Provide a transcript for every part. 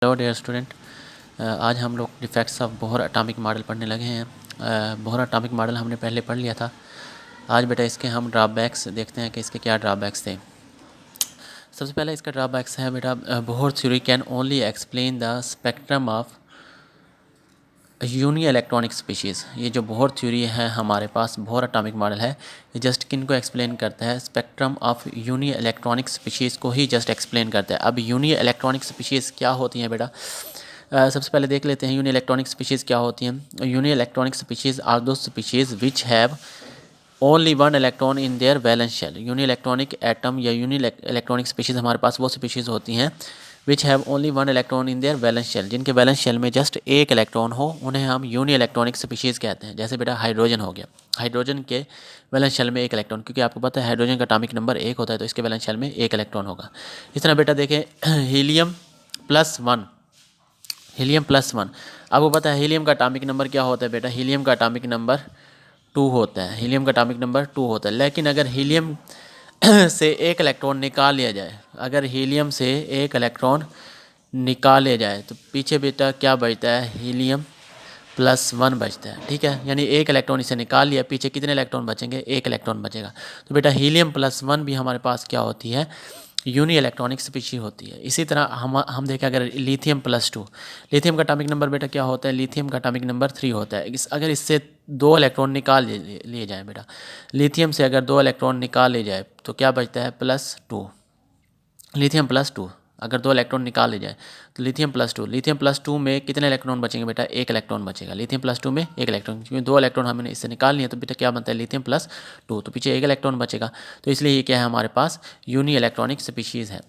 Hello dear student, आज हम लोग defects of Bohr atomic model पढ़ने लगे हैं। बोहर एटॉमिक मॉडल हमने पहले पढ़ लिया था। आज बेटा इसके हम ड्रॉबैक्स देखते हैं कि इसके क्या ड्रॉबैक्स थे। सबसे पहले इसका ड्रॉबैक्स है बेटा, Bohr theory can only explain the spectrum of uni electronic species. ये जो बोहर थ्योरी है हमारे पास, बोहर एटॉमिक मॉडल है, ये जस्ट किन को एक्सप्लेन करता है? Spectrum of uni electronic species को ही जस्ट एक्सप्लेन करता है। अब यूनी इलेक्ट्रॉनिक स्पीशीज़ क्या होती हैं बेटा? सबसे पहले देख लेते हैं यूनी इलेक्ट्रॉनिक स्पीशीज़ क्या होती हैं। Uni electronic species are those species which have only one electron in their valence shell. Uni electronic atom या यूनी इलेक्ट्रॉनिक स्पीशीज़ हमारे पास वो स्पीशीज़ होती हैं which have only one electron in their valence shell, जिनके valence shell में just एक electron हो, उन्हें हम यूनी इलेक्ट्रॉनिक स्पीशीज़ कहते हैं। जैसे बेटा हाइड्रोजन हो गया, हाइड्रोजन के वैलेंस शेल में एक इलेक्ट्रॉन, क्योंकि आपको पता है हाइड्रोजन का एटॉमिक नंबर 1 होता है, तो इसके वैलेंस शेल में एक इलेक्ट्रॉन होगा। इस तरह बेटा देखें हीलियम +1, हीलियम +1, आपको पता है हीलियम का एटॉमिक नंबर क्या होता है बेटा? हीलियम का एटॉमिक नंबर 2 होता है। हीलियम का एटॉमिक नंबर 2 होता है। लेकिन अगर हीलियम से एक इलेक्ट्रॉन निकाल लिया जाए, अगर हीलियम से एक इलेक्ट्रॉन निकाल लिया जाए तो पीछे बेटा क्या बचता है? हीलियम +1 बचता है। ठीक है, यानी एक इलेक्ट्रॉन इसे निकाल लिया, पीछे कितने इलेक्ट्रॉन बचेंगे? एक इलेक्ट्रॉन बचेगा। तो बेटा हीलियम +1 भी हमारे पास क्या होती है? यूनी इलेक्ट्रॉनिक स्पीशी होती है। इसी तरह हम देखें अगर लिथियम +2, लिथियम का एटॉमिक नंबर बेटा क्या होता है? लिथियम का एटॉमिक नंबर 3 होता है। अगर इससे 2 इलेक्ट्रॉन निकाल लिए जाए बेटा, लिथियम से अगर 2 इलेक्ट्रॉन निकाल लिए जाए तो क्या बचता है? +2, लिथियम +2। अगर 2 इलेक्ट्रॉन निकाल ले जाए तो लिथियम +2, लिथियम +2 में कितने इलेक्ट्रॉन बचेंगे बेटा? एक इलेक्ट्रॉन बचेगा। लिथियम +2 में एक इलेक्ट्रॉन, क्योंकि 2 इलेक्ट्रॉन हमने इससे निकाल लिए तो बेटा क्या बनता है? लिथियम +2, तो पीछे एक इलेक्ट्रॉन बचेगा। तो इसलिए ये क्या है हमारे पास? यूनी इलेक्ट्रॉनिक स्पीशीज़ है,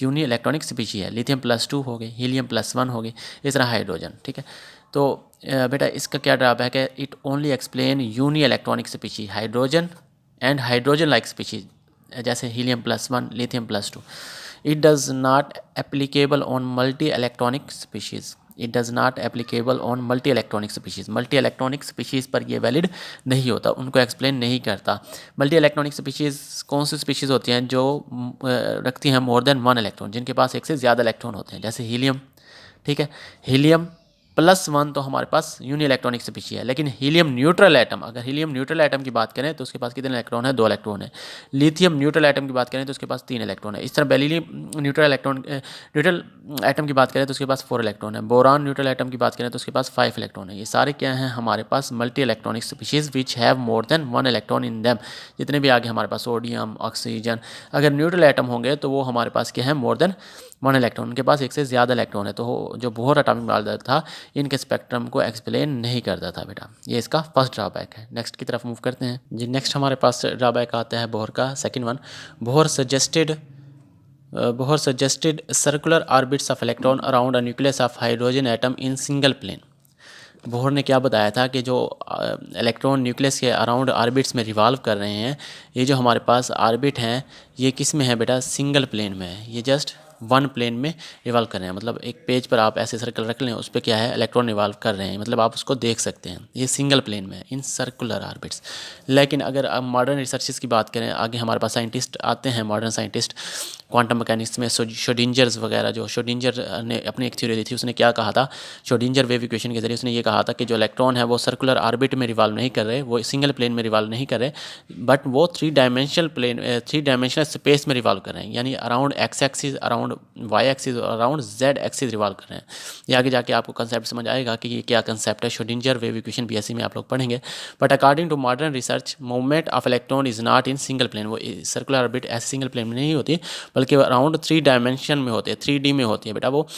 यूनी इलेक्ट्रॉनिक स्पीशी है। लिथियम +2 हो गई, हीलियम +1 हो गई, इस तरह हाइड्रोजन। ठीक है, तो बेटा इसका क्या ड्रॉबैक है? It only explain uni electronic species, hydrogen and hydrogen like species, जैसे helium +1, lithium +2। It does not applicable on multi electronic species, it does not applicable on multi electronic species. Multi electronic species पर ये valid नहीं होता, उनको explain नहीं करता। Multi electronic species कौन सी species होती हैं? जो रखती हैं मोर देन 1 इलेक्ट्रॉन, जिनके पास एक से ज़्यादा इलेक्ट्रॉन होते हैं, जैसे हीलियम। ठीक है, हीलियम +1 तो हमारे पास यूनी इलेक्ट्रॉनिक स्पीशी है। लेकिन हीलियम न्यूट्रल एटम, अगर हीलियम न्यूट्रल एटम की बात करें तो उसके पास कितने इलेक्ट्रॉन है? 2 इलेक्ट्रॉन है। लिथियम न्यूट्रल एटम की बात करें तो उसके पास 3 इलेक्ट्रॉन है। इस तरह बेरिलियम न्यूट्रल एटम की बात करें तो उसके पास 4 इलेक्ट्रॉन है। बोरान न्यूट्रल एटम की बात करें तो उसके पास 5 इलेक्ट्रॉन है। ये सारे क्या हैं हमारे पास? Multi electronic species which have more than 1 electron in them. जितने भी आगे हमारे पास सोडियम, ऑक्सीजन, अगर न्यूट्रल एटम होंगे तो वो हमारे पास क्या है? मोर देन 1 इलेक्ट्रॉन, उनके पास एक से ज़्यादा इलेक्ट्रॉन है। तो जो बोहर एटॉमिक मॉडल था इनके स्पेक्ट्रम को एक्सप्लेन नहीं करता था बेटा। ये इसका फर्स्ट ड्रॉबैक है। नेक्स्ट की तरफ मूव करते हैं जी। नेक्स्ट हमारे पास ड्रॉबैक आता है बोहर का second one. Bohr suggested circular orbits of electron around a nucleus of hydrogen atom in single plane. Bohr ने क्या बताया था कि जो इलेक्ट्रॉन न्यूक्लियस के अराउंड ऑर्बिट्स में रिवॉल्व कर रहे हैं, ये जो हमारे पास ऑर्बिट हैं ये किस में है बेटा? सिंगल प्लेन में है। ये जस्ट 1 प्लेन में रिवॉल्व कर रहे हैं, मतलब एक पेज पर आप ऐसे सर्कल रख लें, उस पर क्या है? इलेक्ट्रॉन रिवॉल्व कर रहे हैं, मतलब आप उसको देख सकते हैं। ये सिंगल प्लेन में है, इन सर्कुलर ऑर्बिट्स। लेकिन अगर आप मॉडर्न रिसर्चेस की बात करें, आगे हमारे पास साइंटिस्ट आते हैं, मॉडर्न साइंटिस्ट क्वांटम मैकेनिक्स में, शोडिंजर्स वगैरह, जो शोडिंजर ने अपनी एक थ्योरी दी थी, उसने क्या कहा था? शोडिंजर वेव इक्वेशन के जरिए उसने ये कहा था कि जो इलेक्ट्रॉन है वो सर्कुलर ऑर्बिट में रिवॉल्व नहीं कर रहे, वो सिंगल प्लेन में रिवॉल्व नहीं कर रहे, बट वो 3 डायमेंशनल स्पेस में रिवॉल्व कर रहे हैं, यानी around x axis, around Y axis और अराउंड जेड एक्सिस रिवॉल्व कर रहे हैं। ये आगे जाके आपको कंसेप्ट समझ आएगा कि ये क्या कंसेप्ट है। शोडिंजर वेव इक्वेशन बीएससी में आप लोग पढ़ेंगे। But according to modern research, movement of electron is not in single plane. वो सर्कुलर ऑर्बिट ऐसे सिंगल प्लेन में नहीं होती, बल्कि अराउंड 3 डायमेंशन में होती है, 3D में होती है बेटा। वो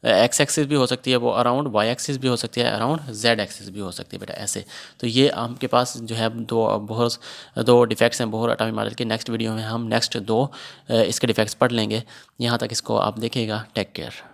एक्स एक्सिस भी हो सकती है, वो अराउंड वाई एक्सिस भी हो सकती है, अराउंड जेड एक्सिस भी हो सकती है बेटा, ऐसे। तो ये आपके पास जो है दो डिफेक्ट्स हैं बोहर एटॉमिक मॉडल के। नेक्स्ट वीडियो में हम नेक्स्ट 2 इसके डिफेक्ट्स पढ़ लेंगे। यहाँ तक इसको आप देखिएगा। Take care.